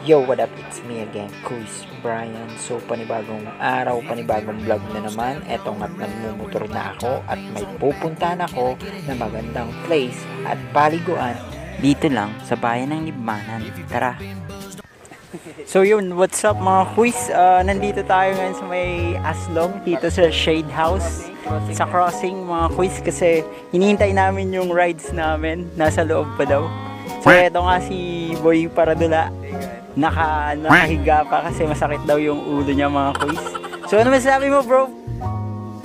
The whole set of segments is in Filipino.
Yo, what up? It's me again, Chris Brian. So, panibagong araw, panibagong vlog na naman. Eto nga't nagmumotor na ako at may pupuntahan ako na magandang place at paliguan dito lang sa bayan ng Libmanan. Tara! So yun, what's up mga quiz? Nandito tayo ngayon sa may Aslong, dito sa Shade House. Sa crossing mga quiz kasi hinihintay namin yung rides namin. Nasa loob pa daw. So eto nga si Boy Paradula. Nakahiga pa kasi masakit daw yung ulo niya mga quiz. So ano masasabi mo bro?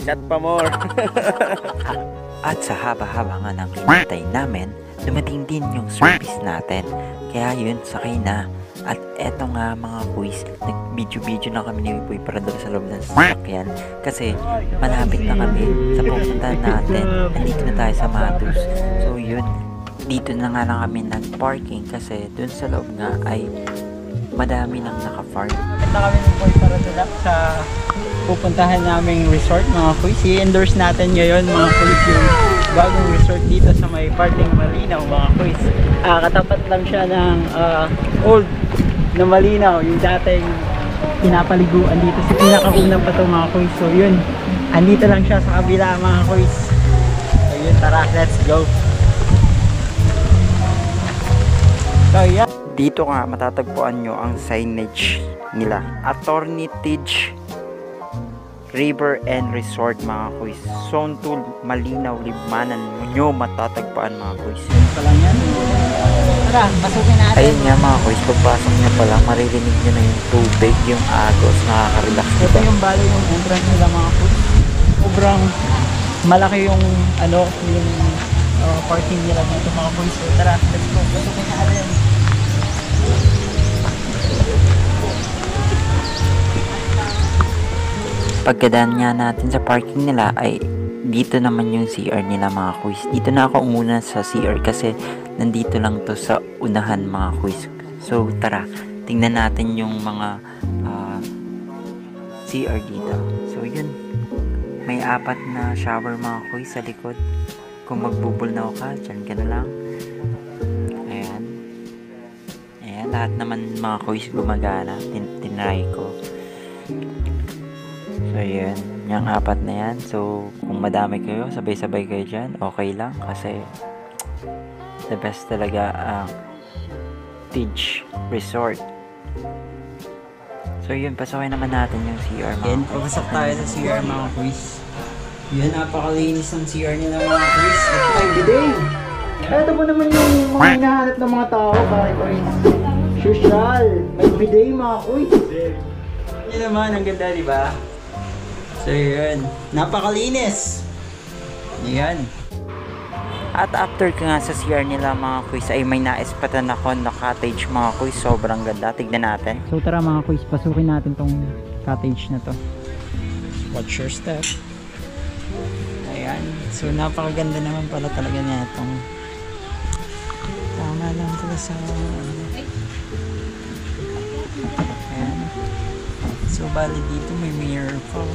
Chat pa more. At sa haba-haba nga ng hinintay namin, dumating din yung service natin. Kaya yun, sakay na. At eto nga mga quiz, nag-video na kami ni Boy Paradula sa loob ng sasakyan. Kasi malapit na kami sa pupuntahan natin. Nandito na tayo sa Matus. So yun, dito na nga lang kami nag-parking kasi dun sa loob nga ay madami nang naka-farm. Malapit na kami ni Boy Paradula sa pupuntahan naming resort mga quiz. I-endorse natin ngayon mga quiz yung bagong resort dito sa may parting Malinaw mga quiz. Katapat lang siya ng old na Malinaw, yung dating pinapaliguan dito sa pinakaunang pa ito mga quiz. So yun, andito lang siya sa kabila mga quiz. So yun, tara, let's go. So yeah, dito nga matatagpuan nyo ang signage nila, Attorney Tidge River and Resort mga quiz. Zone 2 Malinaw, Libmanan nyo matatagpuan mga quiz. Yun pa lang yan. Tara, pasukin natin. Ayun nga mga quiz, pagpasok nyo pa lang maririnig nyo na yung tubig, yung agos, nakaka-relax. Ito yung bali yung entrance nila mga quiz. Sobrang malaki yung yung parking nila dito mga quiz. So tara, let's go, pasukin natin. Pagkadaan nga natin sa parking nila ay dito naman yung CR nila mga quiz. Dito na ako umuna sa CR kasi nandito lang to sa unahan mga quiz. So tara, tingnan natin yung mga CR dito. So yun, may 4 na shower mga quiz sa likod. Kung magbubulnaw ka, dyan ka na lang. Ayan. Ayan, lahat naman mga quiz gumagana. Tinry ko. So yun, yung 4 na yan. So kung madami kayo, sabay-sabay kayo dyan, okay lang. Kasi the best talaga ang Tidge Resort. So yun, pasukin naman natin yung CR mga quiz. Pagpasok tayo sa CR mga quiz. Yun, napakalinis ng CR nila mga quiz. At bidet. Ito po naman yung mga hinahanap ng mga tao para quiz. Social. May bidet mga quiz. Yun naman, ang ganda diba? So yun, napakalinis. Yan. At after ka nga sa CR nila mga quiz ay may naispatan ako na cottage mga quiz. Sobrang ganda, tignan natin. So tara mga quiz, pasukin natin tong cottage na to. Watch your step. Ayan, so napakaganda naman pala talaga niya itong tama lang pala sa ayan. So bali dito may mirror pa.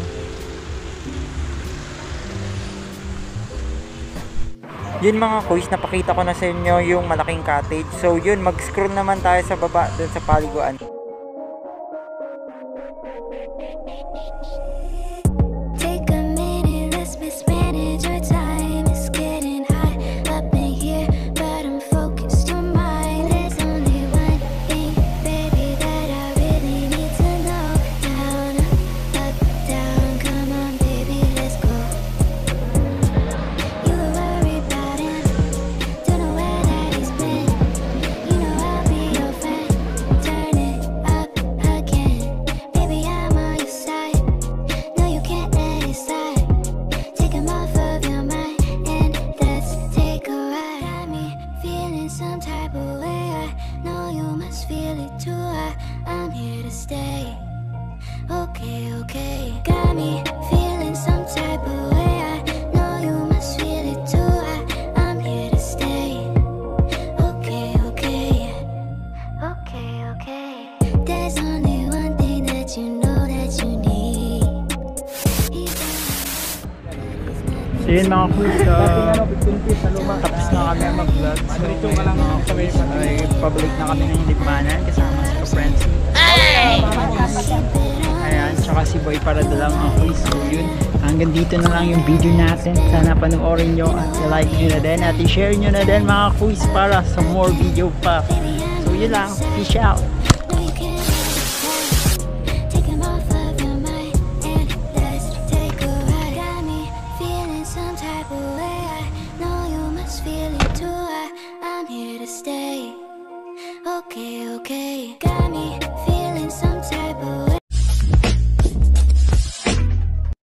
Yun mga quiz, napakita ko na sa inyo yung malaking cottage. So yun, mag-scroll naman tayo sa baba dun sa paliguan. So yun mga quiz, tapos na kami mag-vlog. So dito ka lang ay public na kami ng Libmanan kasama sa friends si Boy para dalang mga quiz. So yun, hanggang dito na lang yung video natin. Sana panoorin nyo at like nyo na din at i-share nyo na din mga quiz para sa more video pa. So yun lang, peace out.